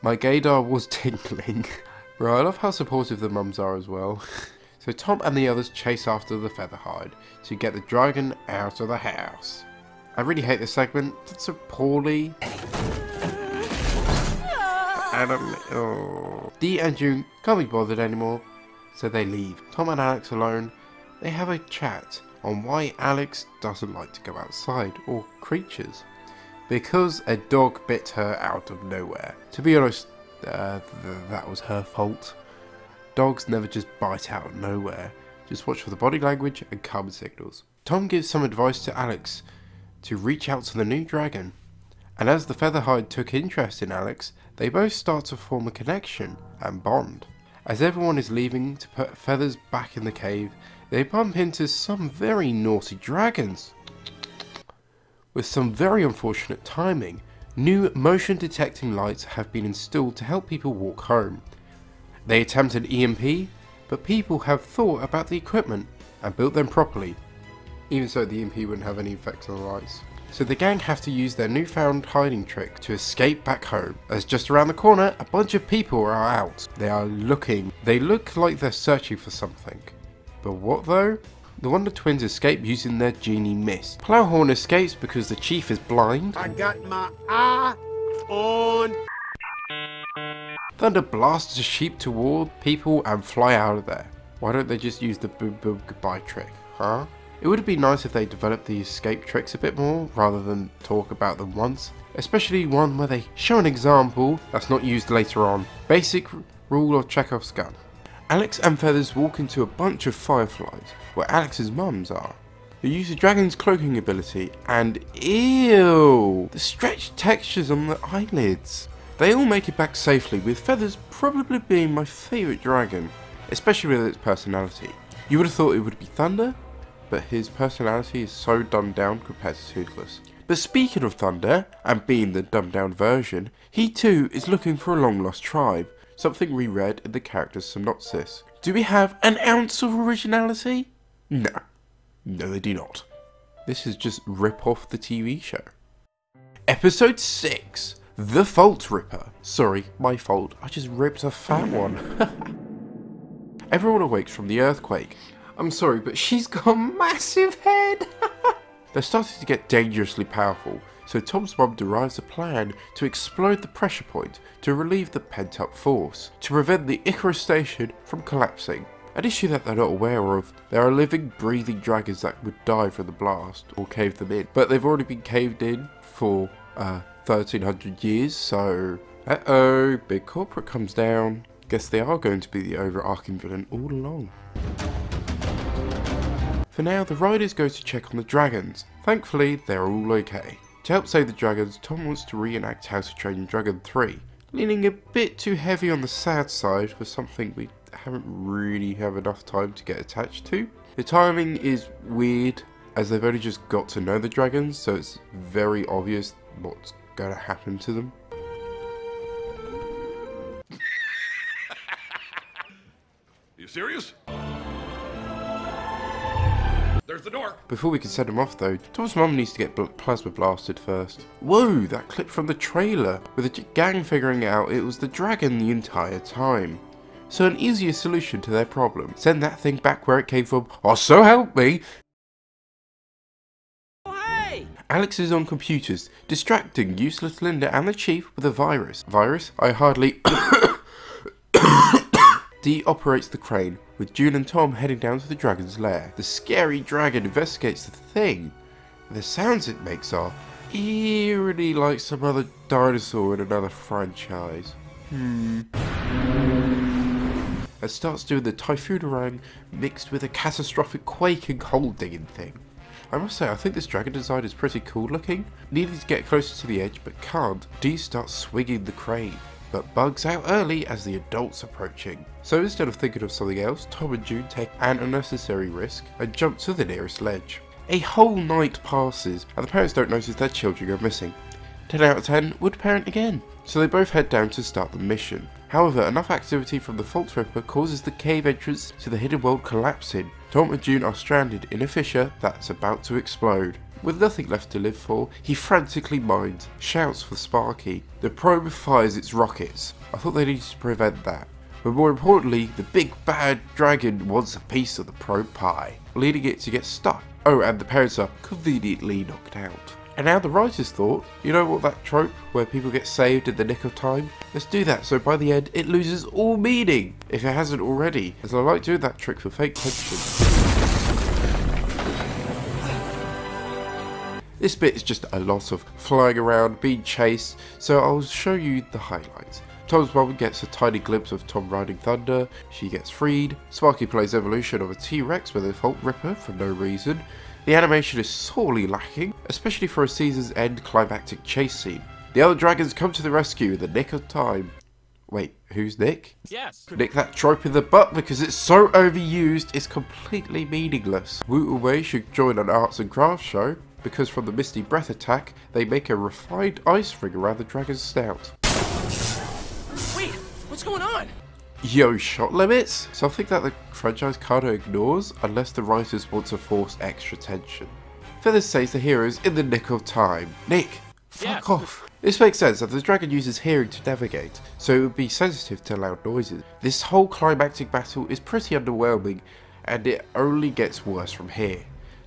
My gaydar was tingling. Right, I love how supportive the mums are as well. So Tom and the others chase after the Featherhide to get the dragon out of the house. I really hate this segment, it's so poorly. Dee and June can't be bothered anymore, so they leave. Tom and Alex alone, they have a chat on why Alex doesn't like to go outside, or creatures. Because a dog bit her out of nowhere. To be honest, that was her fault. Dogs never just bite out of nowhere. Just watch for the body language and common signals. Tom gives some advice to Alex to reach out to the new dragon. And as the Featherhide took interest in Alex, they both start to form a connection and bond. As everyone is leaving to put Feathers back in the cave, they bump into some very naughty dragons. With some very unfortunate timing, new motion detecting lights have been installed to help people walk home. They attempt an EMP, but people have thought about the equipment and built them properly. Even so, the EMP wouldn't have any effect on the lights. So the gang have to use their newfound hiding trick to escape back home, as just around the corner a bunch of people are out. They are looking. They look like they're searching for something. But what though? The Wonder Twins escape using their genie mist. Plowhorn escapes because the chief is blind. I got my eye on. Thunder blasts a sheep toward people and fly out of there. Why don't they just use the boom boom goodbye trick, huh? It would have been nice if they developed the escape tricks a bit more rather than talk about them once. Especially one where they show an example that's not used later on. Basic rule of Chekhov's gun. Alex and Feathers walk into a bunch of fireflies where Alex's mums are. They use the dragon's cloaking ability and ew! The stretched textures on the eyelids. They all make it back safely, with Feathers probably being my favourite dragon, especially with its personality. You would have thought it would be Thunder, but his personality is so dumbed down compared to Toothless. But speaking of Thunder, and being the dumbed down version, he too is looking for a long lost tribe, something we read in the character's synopsis. Do we have an ounce of originality? No. No, they do not. This is just rip off the TV show. Episode 6. The Fault Ripper. Sorry, my fault. I just ripped a fat one. Everyone awakes from the earthquake. I'm sorry, but she's got a massive head. They're starting to get dangerously powerful, so Tom's mum derives a plan to explode the pressure point to relieve the pent-up force, to prevent the Icarus station from collapsing. An issue that they're not aware of, there are living, breathing dragons that would die from the blast or cave them in, but they've already been caved in for 1300 years, so uh-oh, big corporate comes down. Guess they are going to be the overarching villain all along. For now, the riders go to check on the dragons. Thankfully, they're all okay. To help save the dragons, Tom wants to reenact How to Train Your Dragon 3, leaning a bit too heavy on the sad side for something we haven't really have enough time to get attached to. The timing is weird, as they've only just got to know the dragons, so it's very obvious what's going to happen to them. You serious? There's the door. Before we can send him off though, Tom's mum needs to get plasma blasted first. Whoa, that clip from the trailer, with the gang figuring out it was the dragon the entire time. So an easier solution to their problem. Send that thing back where it came from, or so help me! Alex is on computers, distracting useless Linda and the chief with a virus. Virus? I hardly... Dee operates the crane, with June and Tom heading down to the dragon's lair. The scary dragon investigates the thing. The sounds it makes are eerily like some other dinosaur in another franchise. And starts doing the typhoon mixed with a catastrophic quaking hole digging thing. I must say, I think this dragon design is pretty cool looking. Needing to get closer to the edge but can't, Dee starts swinging the crane, but bugs out early as the adult's approaching. So instead of thinking of something else, Tom and June take an unnecessary risk and jump to the nearest ledge. A whole night passes and the parents don't notice their children are missing. 10 out of 10 would parent again. So they both head down to start the mission. However, enough activity from the Fault Ripper causes the cave entrance to the hidden world collapsing. Tom and June are stranded in a fissure that's about to explode. With nothing left to live for, he frantically mines, shouts for Sparky. The probe fires its rockets. I thought they needed to prevent that. But more importantly, the big bad dragon wants a piece of the probe pie, leading it to get stuck. Oh, and the parents are conveniently knocked out. And now the writers thought, you know what, that trope where people get saved in the nick of time? Let's do that so by the end it loses all meaning, if it hasn't already, as I like doing that trick for fake tension. This bit is just a lot of flying around, being chased, so I'll show you the highlights. Tom's mum gets a tiny glimpse of Tom riding Thunder, she gets freed, Sparky plays Evolution of a T-Rex with a Fault Ripper for no reason. The animation is sorely lacking, especially for a season's end climactic chase scene. The other dragons come to the rescue in the nick of time. Wait, who's Nick? Yes. Nick that trope in the butt because it's so overused it's completely meaningless. Wu Wei should join an arts and crafts show, because from the Misty Breath attack, they make a refined ice ring around the dragon's snout. Wait, what's going on? Yo, shot limits? Something that the franchise kinda ignores, unless the writers want to force extra tension. Feathers saves the heroes in the nick of time. Nick, fuck off. This makes sense as the dragon uses hearing to navigate, so it would be sensitive to loud noises. This whole climactic battle is pretty underwhelming, and it only gets worse from here.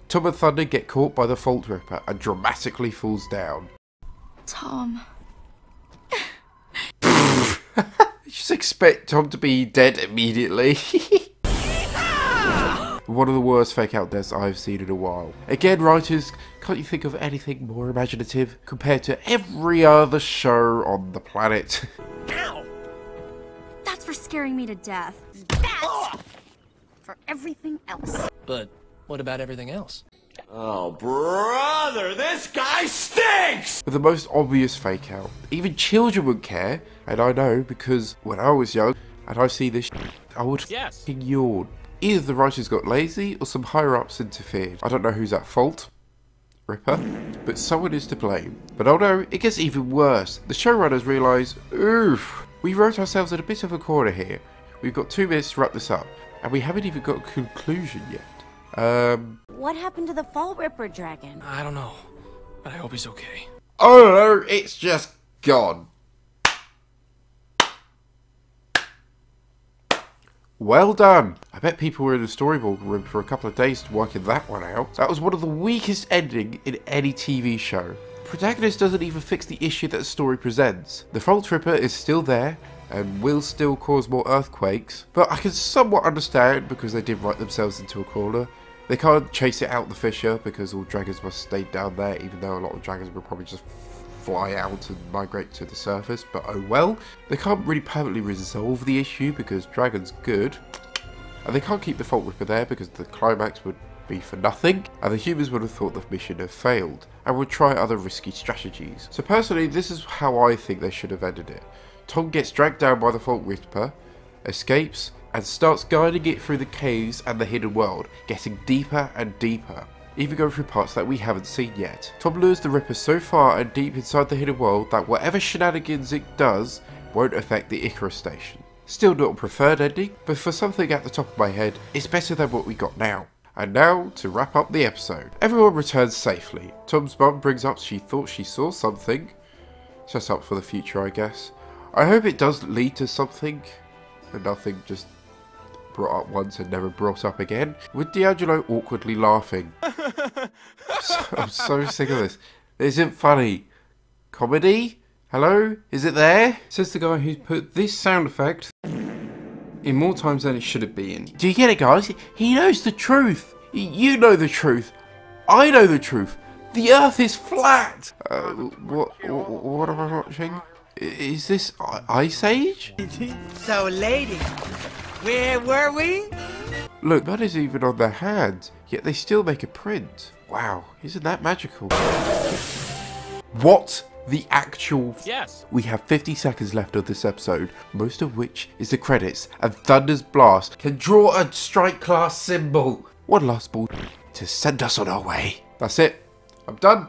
Tom and Thunder get caught by the Fault Ripper and dramatically falls down. Tom. Just expect Tom to be dead immediately. One of the worst fake out deaths I've seen in a while. Again, writers, can't you think of anything more imaginative compared to every other show on the planet? Ow! That's for scaring me to death. That's for everything else. But what about everything else? Oh, brother, this guy stinks! With the most obvious fake out. Even children would care, and I know because when I was young and I see this I would f***ing yawn. Either the writers got lazy or some higher ups interfered. I don't know who's at fault, Ripper, but someone is to blame. But oh no, it gets even worse. The showrunners realise, oof, we wrote ourselves in a bit of a corner here. We've got 2 minutes to wrap this up, and we haven't even got a conclusion yet. What happened to the Fault Ripper dragon? I don't know, but I hope he's okay. Oh no, it's just gone. Well done! I bet people were in the storyboard room for a couple of days working that one out. That was one of the weakest endings in any TV show. The protagonist doesn't even fix the issue that the story presents. The Fault Ripper is still there, and will still cause more earthquakes, but I can somewhat understand because they did write themselves into a corner. They can't chase it out the fissure because all dragons must stay down there, even though a lot of dragons will probably just fly out and migrate to the surface, but oh well. They can't really permanently resolve the issue because dragon's good, and they can't keep the Fault Ripper there because the climax would be for nothing, and the humans would have thought the mission had failed and would try other risky strategies. So personally, this is how I think they should have ended it. Tom gets dragged down by the Fault Ripper, escapes, and starts guiding it through the caves and the hidden world, getting deeper and deeper, even going through parts that we haven't seen yet. Tom lures the Ripper so far and deep inside the hidden world that whatever shenanigans it does won't affect the Icarus station. Still not a preferred ending, but for something at the top of my head, it's better than what we got now. And now, to wrap up the episode. Everyone returns safely. Tom's mum brings up she thought she saw something. Set up for the future, I guess. I hope it does lead to something, and nothing just brought up once and never brought up again. With D'Angelo awkwardly laughing. I'm so sick of this. This isn't funny. Comedy? Hello? Is it there? Says the guy who's put this sound effect in more times than it should have been. Do you get it, guys? He knows the truth. You know the truth. I know the truth. The earth is flat. What am I watching? Is this Ice Age? So, lady, where were we? Look, blood is even on their hands, yet they still make a print. Wow, isn't that magical? What the actual... Yes. We have 50 seconds left of this episode, most of which is the credits, and Thunder's Blast can draw a strike class symbol. One last ball to send us on our way. That's it. I'm done.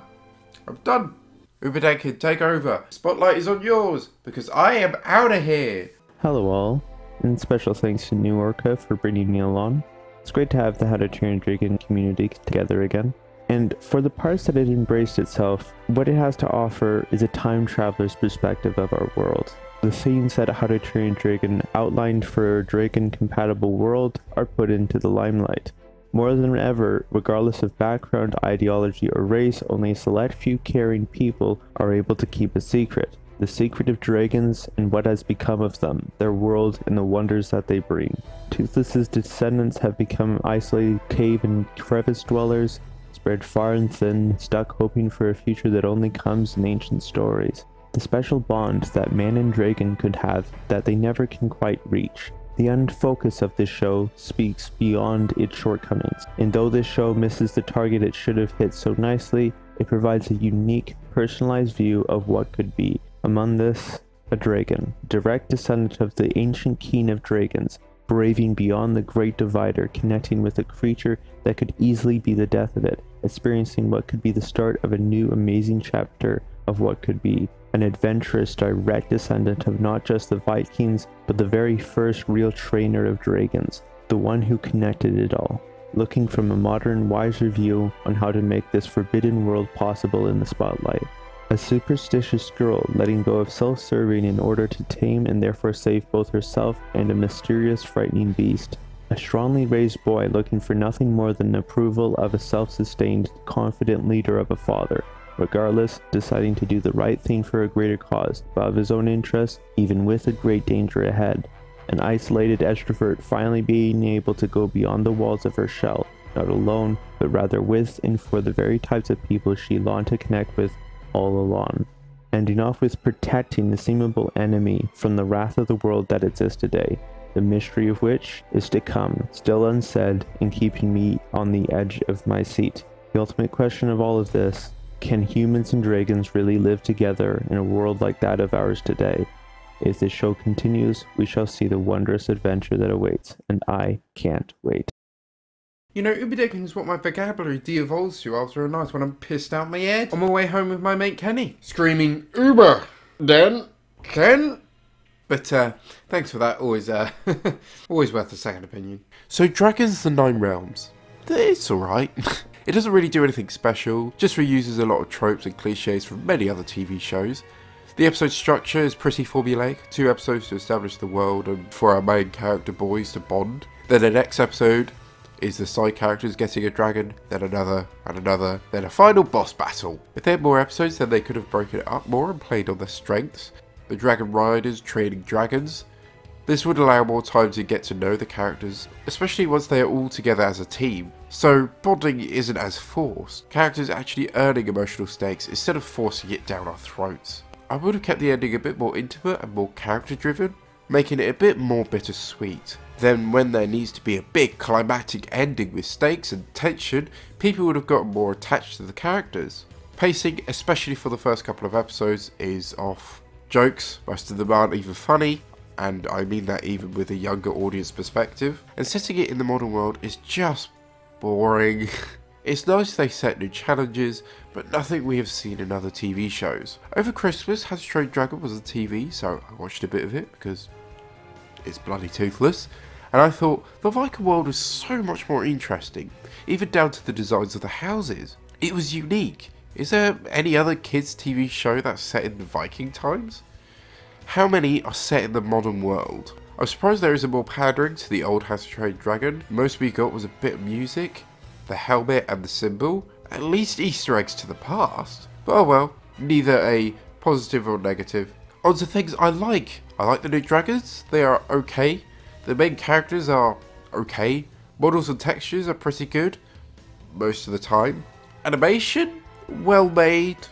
I'm done. Uberdenken, take over. Spotlight is on yours, because I am out of here. Hello all, and special thanks to NewOrca for bringing me along. It's great to have the How to Train a Dragon community together again. And for the parts that it embraced itself, what it has to offer is a time traveler's perspective of our world. The themes that How to Train a Dragon outlined for a dragon-compatible world are put into the limelight. More than ever, regardless of background, ideology, or race, only a select few caring people are able to keep a secret. The secret of dragons and what has become of them, their world, and the wonders that they bring. Toothless's descendants have become isolated cave and crevice dwellers, spread far and thin, stuck hoping for a future that only comes in ancient stories. The special bond that man and dragon could have that they never can quite reach. The end focus of this show speaks beyond its shortcomings, and though this show misses the target it should have hit so nicely, it provides a unique, personalized view of what could be. Among this, a dragon, direct descendant of the ancient king of dragons, braving beyond the great divider, connecting with a creature that could easily be the death of it, experiencing what could be the start of a new amazing chapter of what could be. An adventurous direct descendant of not just the Vikings, but the very first real trainer of dragons, the one who connected it all, looking from a modern, wiser view on how to make this forbidden world possible in the spotlight. A superstitious girl letting go of self-serving in order to tame and therefore save both herself and a mysterious, frightening beast. A strongly raised boy looking for nothing more than the approval of a self-sustained, confident leader of a father. Regardless, deciding to do the right thing for a greater cause, above his own interests, even with a great danger ahead. An isolated extrovert finally being able to go beyond the walls of her shell, not alone, but rather with and for the very types of people she longed to connect with all along. Ending off with protecting the seemable enemy from the wrath of the world that exists today, the mystery of which is to come, still unsaid, and keeping me on the edge of my seat. The ultimate question of all of this: can humans and dragons really live together in a world like that of ours today? If this show continues, we shall see the wondrous adventure that awaits, and I can't wait. You know, Uberdenken is what my vocabulary de-evolves to after a night when I'm pissed out my head on my way home with my mate Kenny, screaming, "Uber! Den! Ken!" But, thanks for that, always worth a second opinion. So, Dragons the Nine Realms. It's alright. It doesn't really do anything special, just reuses a lot of tropes and cliches from many other TV shows. The episode structure is pretty formulaic, 2 episodes to establish the world and for our main character boys to bond. Then the next episode is the side characters getting a dragon, then another, and another, then a final boss battle. If they had more episodes, then they could have broken it up more and played on their strengths. The dragon riders training dragons. This would allow more time to get to know the characters, especially once they are all together as a team. So bonding isn't as forced, characters actually earning emotional stakes instead of forcing it down our throats. I would have kept the ending a bit more intimate and more character driven, making it a bit more bittersweet. Then when there needs to be a big climactic ending with stakes and tension, people would have gotten more attached to the characters. Pacing, especially for the first couple of episodes, is off. Jokes, most of them aren't even funny, and I mean that even with a younger audience perspective. And setting it in the modern world is just boring. It's nice they set new challenges, but nothing we have seen in other TV shows. Over Christmas, How to Train Your Dragon was on TV, so I watched a bit of it because it's bloody toothless. And I thought the Viking world was so much more interesting, even down to the designs of the houses. It was unique. Is there any other kids TV show that's set in the Viking times? How many are set in the modern world? I'm surprised there isn't more pandering to the old How to Train Your Dragon. Most we got was a bit of music, the helmet and the symbol, at least Easter eggs to the past. But oh well, neither a positive or negative. On to things I like. I like the new dragons, they are okay. The main characters are okay. Models and textures are pretty good, most of the time. Animation? Well made,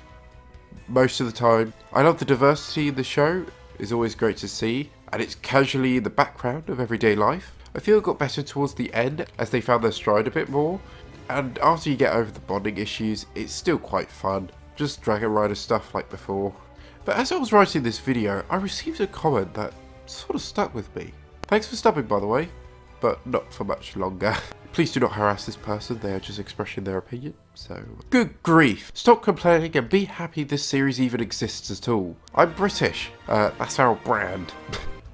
most of the time. I love the diversity in the show, it's always great to see, and it's casually in the background of everyday life. I feel it got better towards the end as they found their stride a bit more, and after you get over the bonding issues, it's still quite fun, just Dragon Rider stuff like before. But as I was writing this video, I received a comment that sort of stuck with me. Thanks for stopping, by the way, but not for much longer. Please do not harass this person, they are just expressing their opinion, so... Good grief! Stop complaining and be happy this series even exists at all. I'm British, that's our brand.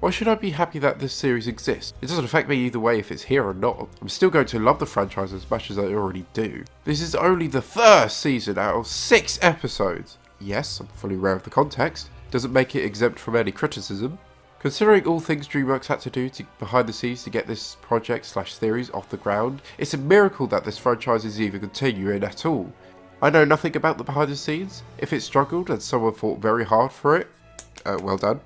Why should I be happy that this series exists? It doesn't affect me either way if it's here or not. I'm still going to love the franchise as much as I already do. This is only the first season out of 6 episodes. Yes, I'm fully aware of the context. Doesn't make it exempt from any criticism. Considering all things DreamWorks had to do behind the scenes to get this project/series off the ground, it's a miracle that this franchise is even continuing at all. I know nothing about the behind the scenes. If it struggled and someone fought very hard for it, well done.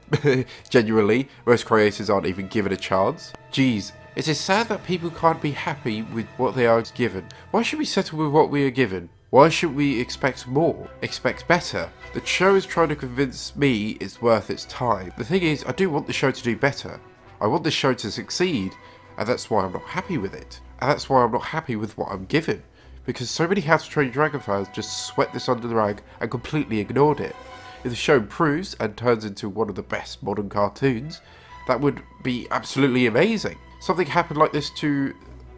Genuinely, most creators aren't even given a chance. Jeez, it is sad that people can't be happy with what they are given. Why should we settle with what we are given? Why should we expect more? Expect better? The show is trying to convince me it's worth its time. The thing is, I do want the show to do better. I want the show to succeed, and that's why I'm not happy with it. And that's why I'm not happy with what I'm given. Because so many How to Train Your Dragon fans just swept this under the rug and completely ignored it. If the show improves and turns into one of the best modern cartoons, that would be absolutely amazing. Something happened like this to,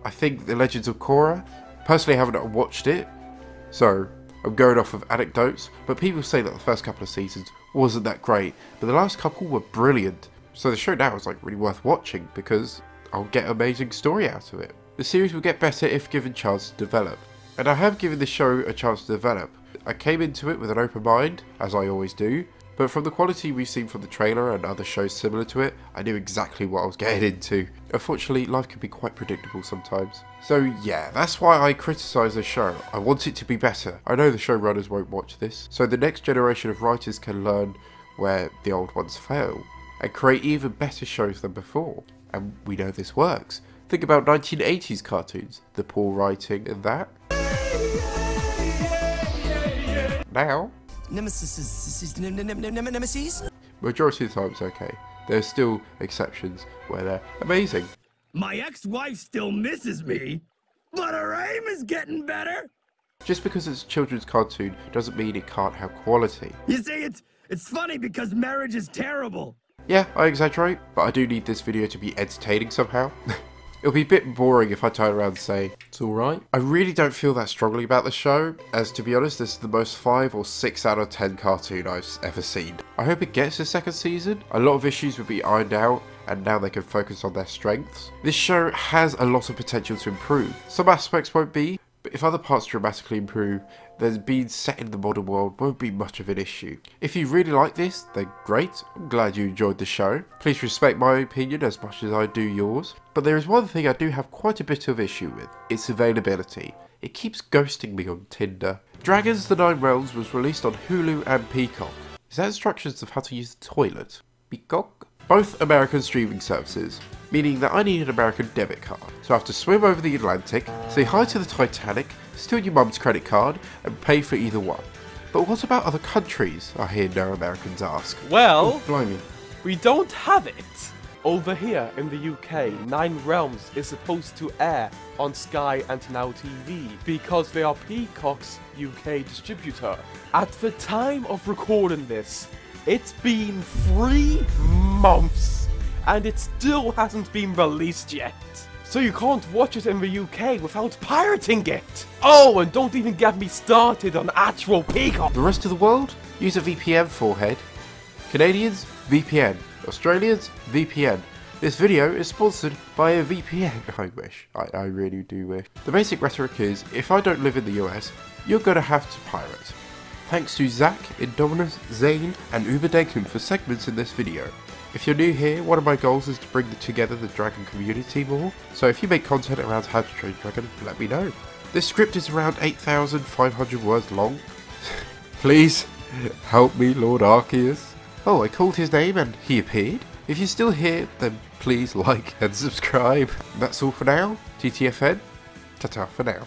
I think, The Legends of Korra. Personally, I haven't watched it, so I'm going off of anecdotes, but people say that the first couple of seasons wasn't that great, but the last couple were brilliant. So the show now is like really worth watching because I'll get an amazing story out of it. The series will get better if given a chance to develop, and I have given the show a chance to develop. I came into it with an open mind, as I always do, but from the quality we've seen from the trailer and other shows similar to it, I knew exactly what I was getting into. Unfortunately, life can be quite predictable sometimes. So yeah, that's why I criticise the show. I want it to be better. I know the showrunners won't watch this, so the next generation of writers can learn where the old ones fail, and create even better shows than before. And we know this works. Think about 1980s cartoons, the poor writing and that. Now, Nemesis. majority of the time it's okay. There's still exceptions where they're amazing. My ex-wife still misses me, but her aim is getting better. Just because it's a children's cartoon doesn't mean it can't have quality. You see, it's funny because marriage is terrible. Yeah, I exaggerate, but I do need this video to be entertaining somehow. It'll be a bit boring if I turn around and say, it's alright. I really don't feel that strongly about the show, as to be honest, this is the most 5 or 6 out of 10 cartoon I've ever seen. I hope it gets a second season. A lot of issues will be ironed out, and now they can focus on their strengths. This show has a lot of potential to improve. Some aspects won't be, but if other parts dramatically improve, then being set in the modern world won't be much of an issue. If you really like this, then great, I'm glad you enjoyed the show. Please respect my opinion as much as I do yours. But there is one thing I do have quite a bit of issue with, its availability. It keeps ghosting me on Tinder. Dragons: The Nine Realms was released on Hulu and Peacock. Is that instructions of how to use the toilet? Peacock? Both American streaming services, meaning that I need an American debit card. So I have to swim over the Atlantic, say hi to the Titanic, steal your mum's credit card, and pay for either one. But what about other countries? I hear no Americans ask. Well, oh, blimey. We don't have it. Over here in the UK, Nine Realms is supposed to air on Sky and Now TV because they are Peacock's UK distributor. At the time of recording this, it's been 3 months and it still hasn't been released yet. So you can't watch it in the UK without pirating it. Oh, and don't even get me started on actual Peacock. The rest of the world? Use a VPN, forehead. Canadians? VPN. Australians? VPN. This video is sponsored by a VPN. I wish. I really do wish. The basic rhetoric is, if I don't live in the US, you're gonna have to pirate. Thanks to Zach, Indominus, Zane, and Uberdenken for segments in this video. If you're new here, one of my goals is to bring together the Dragon community more, so if you make content around How to Train Dragon, let me know. This script is around 8,500 words long. Please, help me, Lord Arceus. Oh, I called his name and he appeared. If you're still here, then please like and subscribe. That's all for now. TTFN, ta-ta for now.